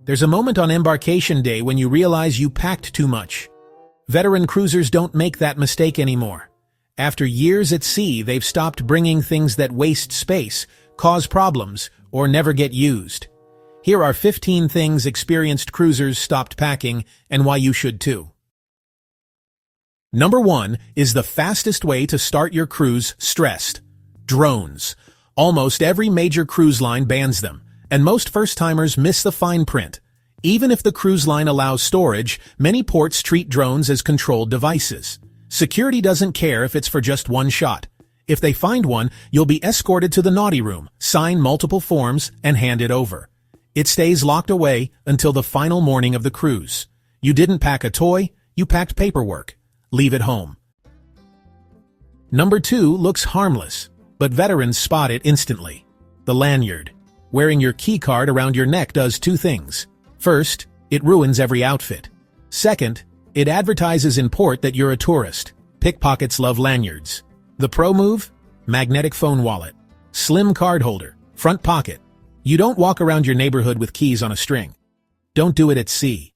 There's a moment on embarkation day when you realize you packed too much. Veteran cruisers don't make that mistake anymore. After years at sea, they've stopped bringing things that waste space, cause problems, or never get used. Here are 15 things experienced cruisers stopped packing and why you should too. Number 1 is the fastest way to start your cruise stressed. Drones. Almost every major cruise line bans them, and most first-timers miss the fine print. Even if the cruise line allows storage, many ports treat drones as controlled devices. Security doesn't care if it's for just one shot. If they find one, you'll be escorted to the naughty room, sign multiple forms, and hand it over. It stays locked away until the final morning of the cruise. You didn't pack a toy, you packed paperwork. Leave it home. Number 2 looks harmless, but veterans spot it instantly. The lanyard. Wearing your key card around your neck does 2 things. First, it ruins every outfit. Second, it advertises in port that you're a tourist. Pickpockets love lanyards. The pro move? Magnetic phone wallet. Slim card holder. Front pocket. You don't walk around your neighborhood with keys on a string. Don't do it at sea.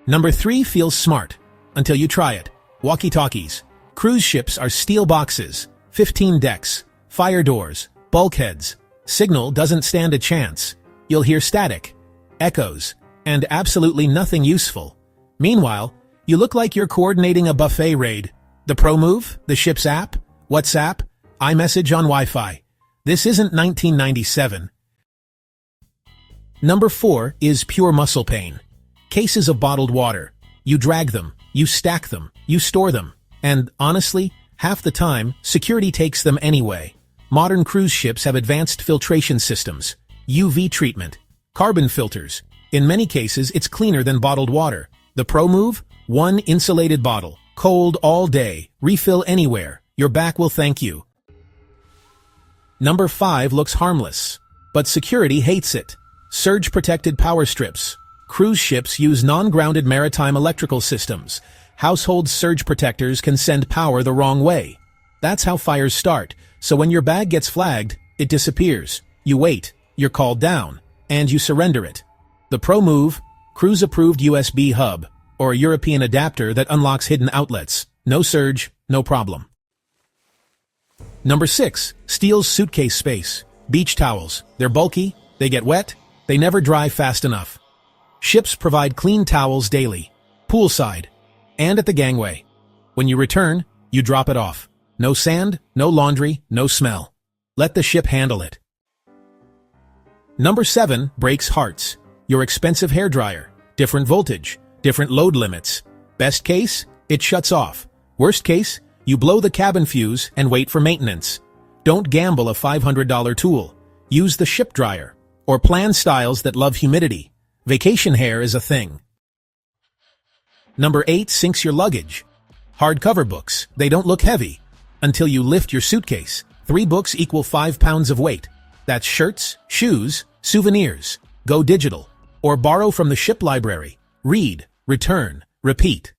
Number 3 feels smart. Until you try it. Walkie-talkies. Cruise ships are steel boxes. 15 decks. Fire doors. Bulkheads. Signal doesn't stand a chance. You'll hear static, echoes, and absolutely nothing useful. Meanwhile, you look like you're coordinating a buffet raid. The pro move, the ship's app, WhatsApp, iMessage on Wi-Fi. This isn't 1997. Number 4 is pure muscle pain. Cases of bottled water. You drag them, you stack them, you store them, and honestly, half the time, security takes them anyway. Modern cruise ships have advanced filtration systems, UV treatment, carbon filters. In many cases, it's cleaner than bottled water. The pro move? One insulated bottle, cold all day, refill anywhere. Your back will thank you. Number 5 looks harmless, but security hates it. Surge-protected power strips. Cruise ships use non-grounded maritime electrical systems. Household surge protectors can send power the wrong way. That's how fires start, so when your bag gets flagged, it disappears. You wait, you're called down, and you surrender it. The pro move? Cruise-approved USB hub, or a European adapter that unlocks hidden outlets. No surge, no problem. Number 6 steals suitcase space. Beach towels. They're bulky, they get wet, they never dry fast enough. Ships provide clean towels daily, poolside, and at the gangway. When you return, you drop it off. No sand, no laundry, no smell. Let the ship handle it. Number 7 breaks hearts. Your expensive hairdryer. Different voltage, different load limits. Best case, it shuts off. Worst case, you blow the cabin fuse and wait for maintenance. Don't gamble a $500 tool. Use the ship dryer, or plan styles that love humidity. Vacation hair is a thing. Number 8 sinks your luggage. Hardcover books. They don't look heavy until you lift your suitcase. 3 books equal 5 pounds of weight. That's shirts, shoes, souvenirs. Go digital. Or borrow from the ship library. Read, return, repeat.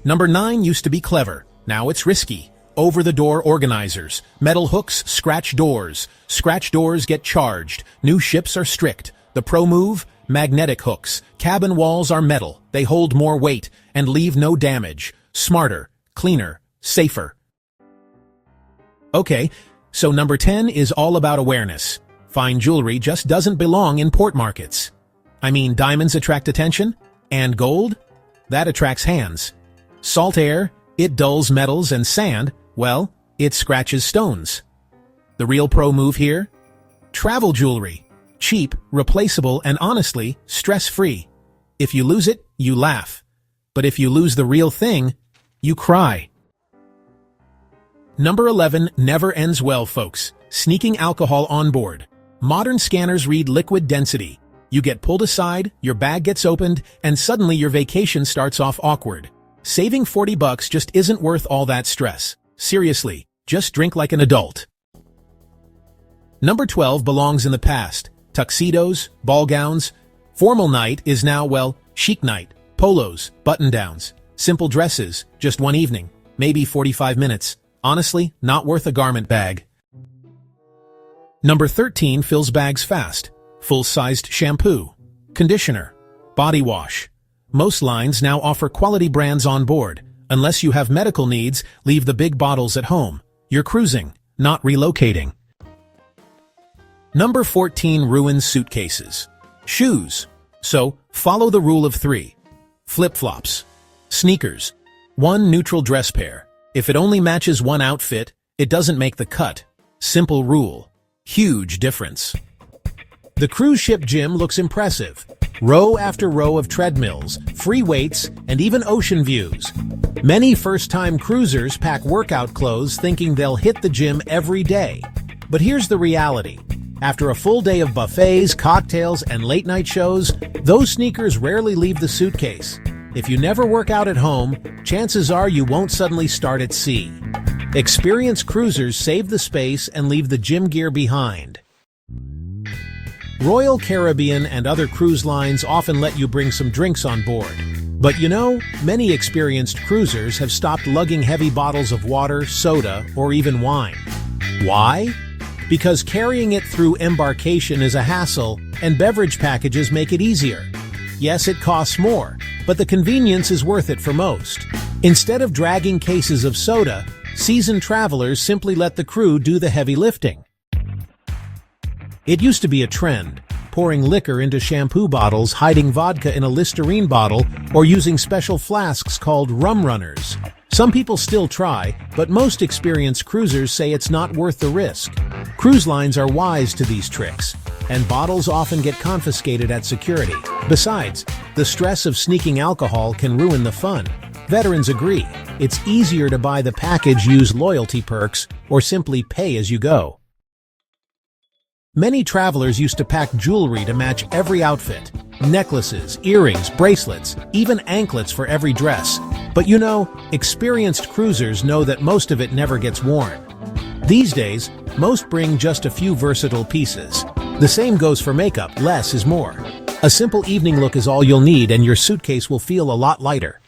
Number 9 used to be clever. Now it's risky. Over-the-door organizers. Metal hooks scratch doors. Scratch doors get charged. New ships are strict. The pro move? Magnetic hooks. Cabin walls are metal. They hold more weight and leave no damage. Smarter, cleaner, safer. Okay, so number 10 is all about awareness. Fine jewelry just doesn't belong in port markets. I mean, diamonds attract attention, and gold? That attracts hands. Salt air, it dulls metals, and sand, well, it scratches stones. The real pro move here? Travel jewelry. Cheap, replaceable, and honestly, stress-free. If you lose it, you laugh. But if you lose the real thing, you cry. Number 11 never ends well, folks. Sneaking alcohol on board. Modern scanners read liquid density. You get pulled aside, your bag gets opened, and suddenly your vacation starts off awkward. Saving $40 just isn't worth all that stress. Seriously, just drink like an adult. Number 12 belongs in the past. Tuxedos, ball gowns. Formal night is now, well, chic night. Polos, button-downs. Simple dresses, just one evening, maybe 45 minutes. Honestly, not worth a garment bag. Number 13 fills bags fast. full-sized shampoo, conditioner, body wash. Most lines now offer quality brands on board. Unless you have medical needs, leave the big bottles at home. You're cruising, not relocating. Number 14. Ruined suitcases. Shoes. So, follow the rule of 3. Flip-flops. Sneakers. 1 neutral dress pair. If it only matches one outfit, it doesn't make the cut. Simple rule. Huge difference. The cruise ship gym looks impressive. Row after row of treadmills, free weights, and even ocean views. Many first-time cruisers pack workout clothes thinking they'll hit the gym every day. But here's the reality. After a full day of buffets, cocktails, and late-night shows, those sneakers rarely leave the suitcase. If you never work out at home, chances are you won't suddenly start at sea. Experienced cruisers save the space and leave the gym gear behind. Royal Caribbean and other cruise lines often let you bring some drinks on board. But you know, many experienced cruisers have stopped lugging heavy bottles of water, soda, or even wine. Why? Because carrying it through embarkation is a hassle, and beverage packages make it easier. Yes, it costs more, but the convenience is worth it for most. Instead of dragging cases of soda, seasoned travelers simply let the crew do the heavy lifting. It used to be a trend, pouring liquor into shampoo bottles, hiding vodka in a Listerine bottle, or using special flasks called rum runners. Some people still try, but most experienced cruisers say it's not worth the risk. Cruise lines are wise to these tricks, and bottles often get confiscated at security. Besides, the stress of sneaking alcohol can ruin the fun. Veterans agree. It's easier to buy the package, use loyalty perks, or simply pay as you go. Many travelers used to pack jewelry to match every outfit. Necklaces, earrings, bracelets, even anklets for every dress. But you know, experienced cruisers know that most of it never gets worn. These days, most bring just a few versatile pieces. The same goes for makeup, less is more. A simple evening look is all you'll need and your suitcase will feel a lot lighter.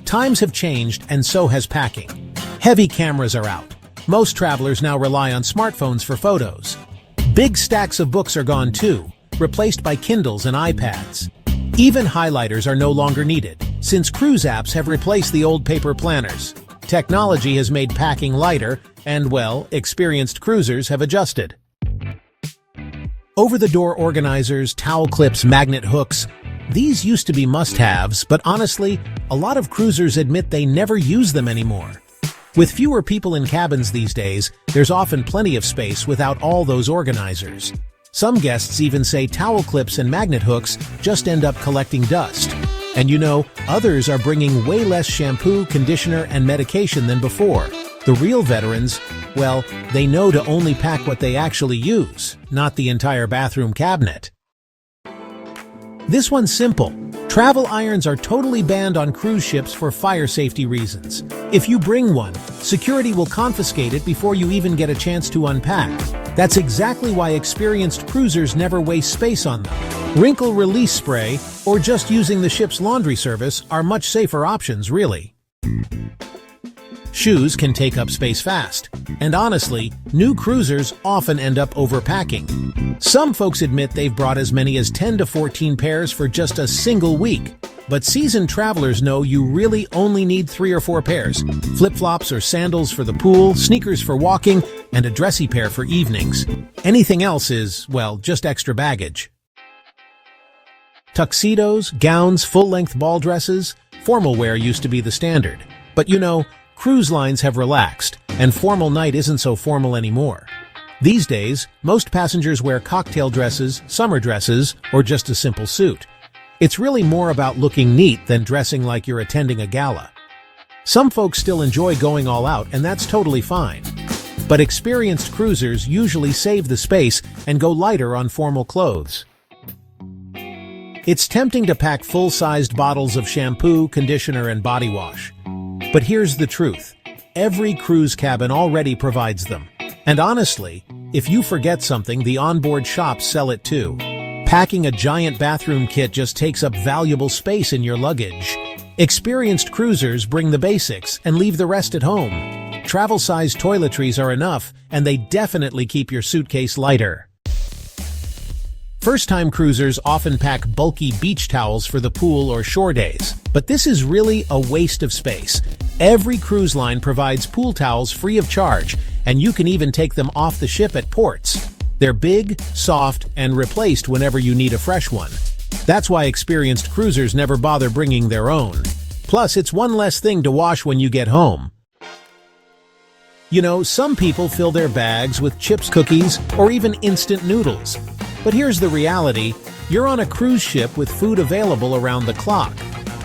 Times have changed and so has packing. Heavy cameras are out. Most travelers now rely on smartphones for photos. Big stacks of books are gone too, replaced by Kindles and iPads. Even highlighters are no longer needed, since cruise apps have replaced the old paper planners. Technology has made packing lighter, and well, experienced cruisers have adjusted. Over-the-door organizers, towel clips, magnet hooks, these used to be must-haves, but honestly, a lot of cruisers admit they never use them anymore. With fewer people in cabins these days, there's often plenty of space without all those organizers. Some guests even say towel clips and magnet hooks just end up collecting dust. And you know, others are bringing way less shampoo, conditioner, and medication than before. The real veterans, well, they know to only pack what they actually use, not the entire bathroom cabinet. This one's simple. Travel irons are totally banned on cruise ships for fire safety reasons. If you bring one, security will confiscate it before you even get a chance to unpack. That's exactly why experienced cruisers never waste space on them. Wrinkle release spray, or just using the ship's laundry service, are much safer options, really. Shoes can take up space fast, and honestly, new cruisers often end up overpacking. Some folks admit they've brought as many as 10 to 14 pairs for just a single week. But seasoned travelers know you really only need 3 or 4 pairs. Flip-flops or sandals for the pool, sneakers for walking, and a dressy pair for evenings. Anything else is, well, just extra baggage. Tuxedos, gowns, full-length ball dresses, formal wear used to be the standard. But you know, cruise lines have relaxed, and formal night isn't so formal anymore. These days, most passengers wear cocktail dresses, summer dresses, or just a simple suit. It's really more about looking neat than dressing like you're attending a gala. Some folks still enjoy going all out, and that's totally fine. But experienced cruisers usually save the space and go lighter on formal clothes. It's tempting to pack full-sized bottles of shampoo, conditioner, and body wash. But here's the truth. Every cruise cabin already provides them. And honestly, if you forget something, the onboard shops sell it too. Packing a giant bathroom kit just takes up valuable space in your luggage. Experienced cruisers bring the basics and leave the rest at home. Travel-sized toiletries are enough, and they definitely keep your suitcase lighter. First-time cruisers often pack bulky beach towels for the pool or shore days, but this is really a waste of space. Every cruise line provides pool towels free of charge, and you can even take them off the ship at ports. They're big, soft, and replaced whenever you need a fresh one. That's why experienced cruisers never bother bringing their own. Plus, it's one less thing to wash when you get home. You know, some people fill their bags with chips, cookies, or even instant noodles. But here's the reality: you're on a cruise ship with food available around the clock.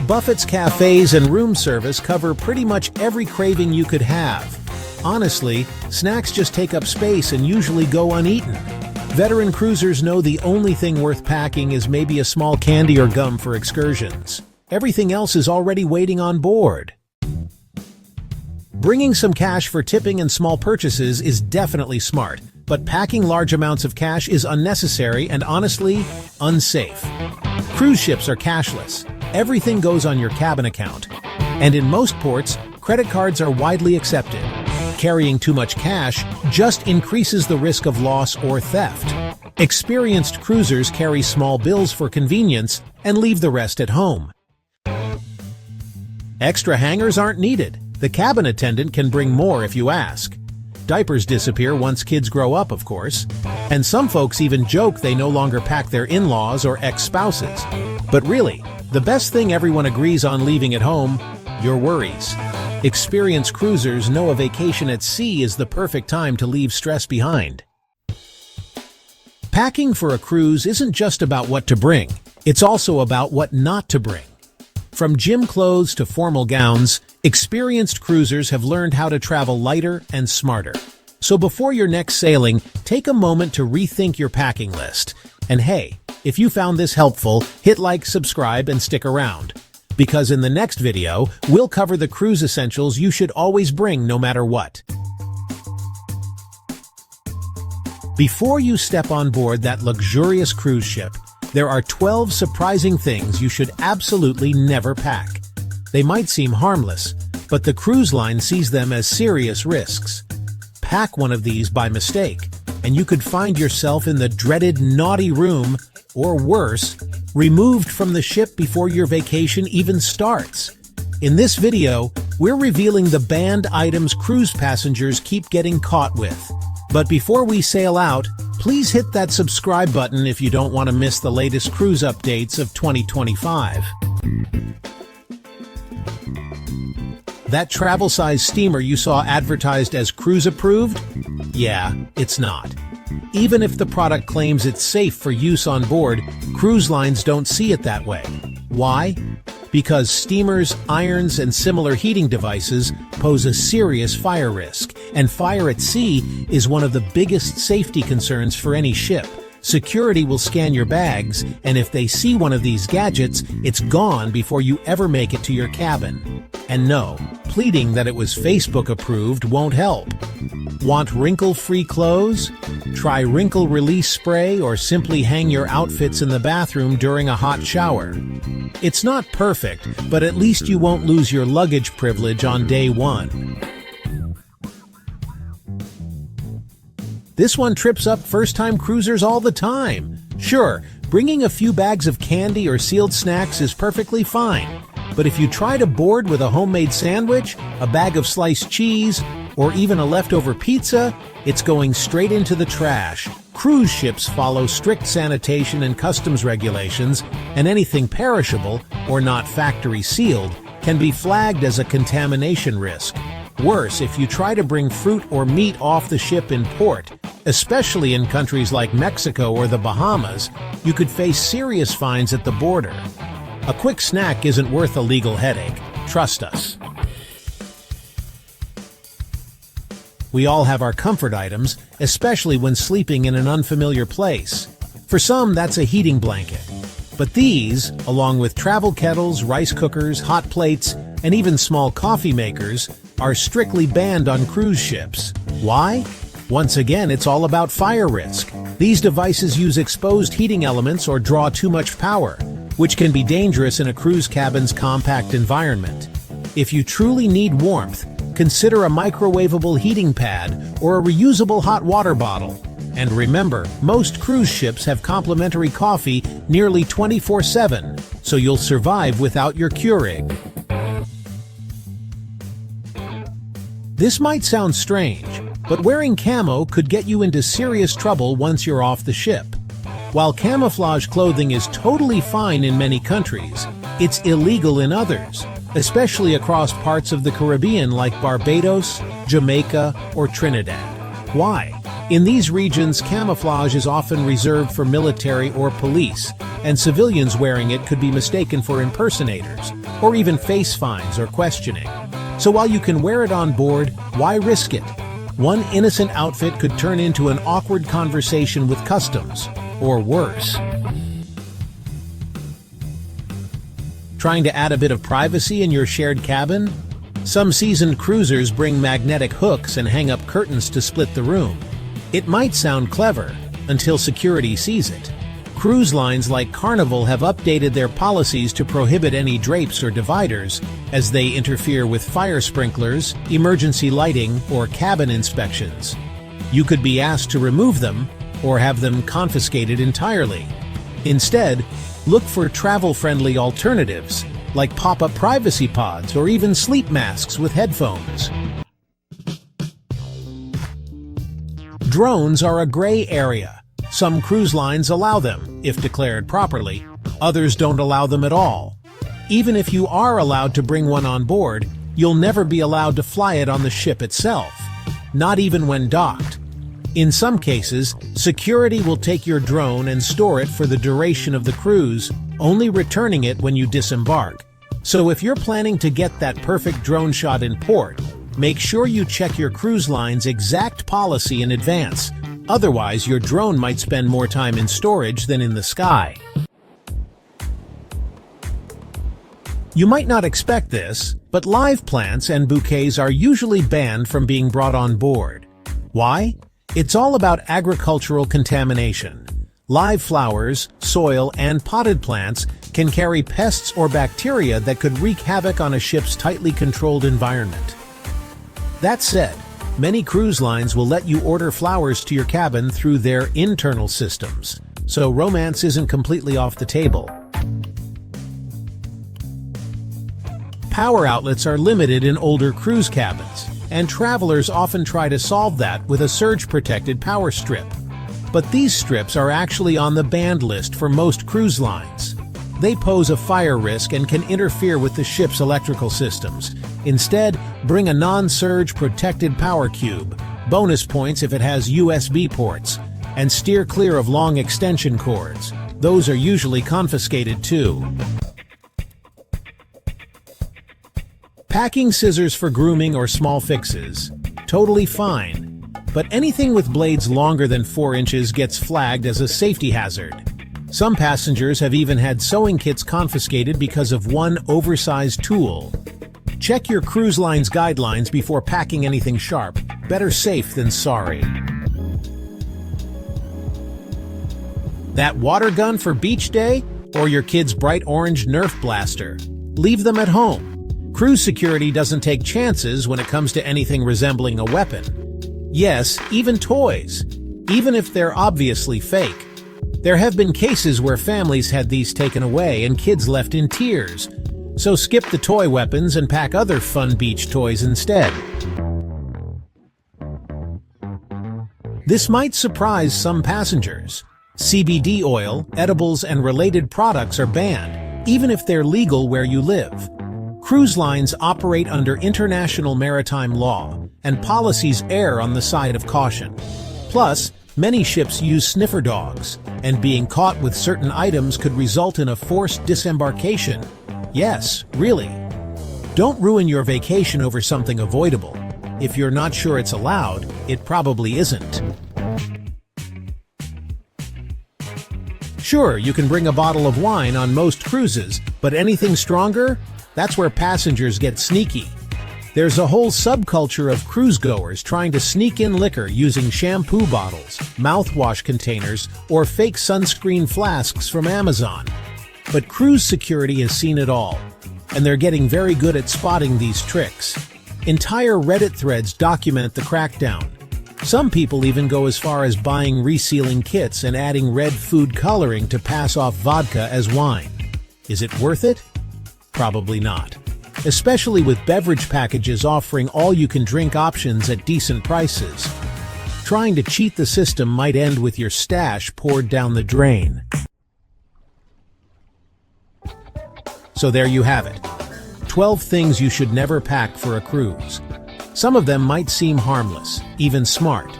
Buffet's cafes and room service cover pretty much every craving you could have. Honestly, snacks just take up space and usually go uneaten. Veteran cruisers know the only thing worth packing is maybe a small candy or gum for excursions. Everything else is already waiting on board. Bringing some cash for tipping and small purchases is definitely smart, but packing large amounts of cash is unnecessary and honestly, unsafe. Cruise ships are cashless. Everything goes on your cabin account. And in most ports, credit cards are widely accepted. Carrying too much cash just increases the risk of loss or theft. Experienced cruisers carry small bills for convenience and leave the rest at home. Extra hangers aren't needed. The cabin attendant can bring more if you ask. Diapers disappear once kids grow up, of course. And some folks even joke they no longer pack their in-laws or ex-spouses. But really, the best thing everyone agrees on leaving at home: your worries. Experienced cruisers know a vacation at sea is the perfect time to leave stress behind. Packing for a cruise isn't just about what to bring. It's also about what not to bring. From gym clothes to formal gowns, experienced cruisers have learned how to travel lighter and smarter. So before your next sailing, take a moment to rethink your packing list. And hey, if you found this helpful, hit like, subscribe, and stick around. Because in the next video, we'll cover the cruise essentials you should always bring no matter what. Before you step on board that luxurious cruise ship, there are 12 surprising things you should absolutely never pack. They might seem harmless, but the cruise line sees them as serious risks. Pack one of these by mistake, and you could find yourself in the dreaded naughty room, or worse, removed from the ship before your vacation even starts. In this video, we're revealing the banned items cruise passengers keep getting caught with. But before we sail out, please hit that subscribe button if you don't want to miss the latest cruise updates of 2025. That travel-sized steamer you saw advertised as cruise-approved? Yeah, it's not. Even if the product claims it's safe for use on board, cruise lines don't see it that way. Why? Because steamers, irons, and similar heating devices pose a serious fire risk, and fire at sea is one of the biggest safety concerns for any ship. Security will scan your bags, and if they see one of these gadgets, it's gone before you ever make it to your cabin. And no, pleading that it was Facebook approved won't help. Want wrinkle-free clothes? Try wrinkle release spray or simply hang your outfits in the bathroom during a hot shower. It's not perfect, but at least you won't lose your luggage privilege on day one. This one trips up first-time cruisers all the time. Sure, bringing a few bags of candy or sealed snacks is perfectly fine. But if you try to board with a homemade sandwich, a bag of sliced cheese, or even a leftover pizza, it's going straight into the trash. Cruise ships follow strict sanitation and customs regulations, and anything perishable, or not factory sealed, can be flagged as a contamination risk. Worse, if you try to bring fruit or meat off the ship in port, especially in countries like Mexico or the Bahamas, you could face serious fines at the border. A quick snack isn't worth a legal headache. Trust us. We all have our comfort items, especially when sleeping in an unfamiliar place. For some, that's a heating blanket. But these, along with travel kettles, rice cookers, hot plates, and even small coffee makers, are strictly banned on cruise ships. Why? Once again, it's all about fire risk. These devices use exposed heating elements or draw too much power, which can be dangerous in a cruise cabin's compact environment. If you truly need warmth, consider a microwavable heating pad or a reusable hot water bottle. And remember, most cruise ships have complimentary coffee nearly 24/7, so you'll survive without your Keurig. This might sound strange, but wearing camo could get you into serious trouble once you're off the ship. While camouflage clothing is totally fine in many countries, it's illegal in others, especially across parts of the Caribbean like Barbados, Jamaica, or Trinidad. Why? In these regions, camouflage is often reserved for military or police, and civilians wearing it could be mistaken for impersonators, or even face fines or questioning. So while you can wear it on board, why risk it? One innocent outfit could turn into an awkward conversation with customs, or worse. Trying to add a bit of privacy in your shared cabin? Some seasoned cruisers bring magnetic hooks and hang up curtains to split the room. It might sound clever, until security sees it. Cruise lines like Carnival have updated their policies to prohibit any drapes or dividers, as they interfere with fire sprinklers, emergency lighting, or cabin inspections. You could be asked to remove them, or have them confiscated entirely. Instead, look for travel-friendly alternatives, like pop-up privacy pods or even sleep masks with headphones. Drones are a gray area. Some cruise lines allow them, if declared properly. Others don't allow them at all. Even if you are allowed to bring one on board, you'll never be allowed to fly it on the ship itself, not even when docked. In some cases, security will take your drone and store it for the duration of the cruise, only returning it when you disembark. So if you're planning to get that perfect drone shot in port, make sure you check your cruise line's exact policy in advance. Otherwise, your drone might spend more time in storage than in the sky. You might not expect this, but live plants and bouquets are usually banned from being brought on board. Why? It's all about agricultural contamination. Live flowers, soil, and potted plants can carry pests or bacteria that could wreak havoc on a ship's tightly controlled environment. That said, many cruise lines will let you order flowers to your cabin through their internal systems, so romance isn't completely off the table. Power outlets are limited in older cruise cabins, and travelers often try to solve that with a surge-protected power strip. But these strips are actually on the banned list for most cruise lines. They pose a fire risk and can interfere with the ship's electrical systems. Instead, bring a non-surge protected power cube, bonus points if it has USB ports, and steer clear of long extension cords. Those are usually confiscated too. Packing scissors for grooming or small fixes, totally fine. But anything with blades longer than 4 inches gets flagged as a safety hazard. Some passengers have even had sewing kits confiscated because of one oversized tool. Check your cruise line's guidelines before packing anything sharp. Better safe than sorry. That water gun for beach day? Or your kid's bright orange Nerf blaster? Leave them at home. Cruise security doesn't take chances when it comes to anything resembling a weapon. Yes, even toys, even if they're obviously fake. There have been cases where families had these taken away and kids left in tears. So skip the toy weapons and pack other fun beach toys instead. This might surprise some passengers. CBD oil, edibles, and related products are banned, even if they're legal where you live. Cruise lines operate under international maritime law, and policies err on the side of caution. Plus, many ships use sniffer dogs, and being caught with certain items could result in a forced disembarkation. Yes, really. Don't ruin your vacation over something avoidable. If you're not sure it's allowed, it probably isn't. Sure, you can bring a bottle of wine on most cruises, but anything stronger? That's where passengers get sneaky. There's a whole subculture of cruise-goers trying to sneak in liquor using shampoo bottles, mouthwash containers, or fake sunscreen flasks from Amazon. But cruise security has seen it all, and they're getting very good at spotting these tricks. Entire Reddit threads document the crackdown. Some people even go as far as buying resealing kits and adding red food coloring to pass off vodka as wine. Is it worth it? Probably not. Especially with beverage packages offering all-you-can-drink options at decent prices. Trying to cheat the system might end with your stash poured down the drain. So there you have it. 12 things you should never pack for a cruise. Some of them might seem harmless, even smart.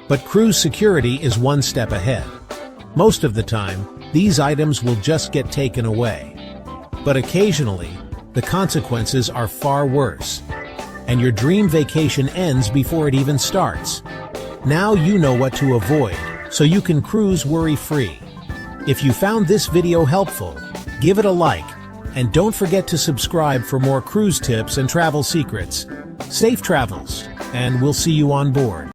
But cruise security is one step ahead. Most of the time, these items will just get taken away. But occasionally, the consequences are far worse. And your dream vacation ends before it even starts. Now you know what to avoid, so you can cruise worry-free. If you found this video helpful, give it a like, and don't forget to subscribe for more cruise tips and travel secrets. Safe travels, and we'll see you on board.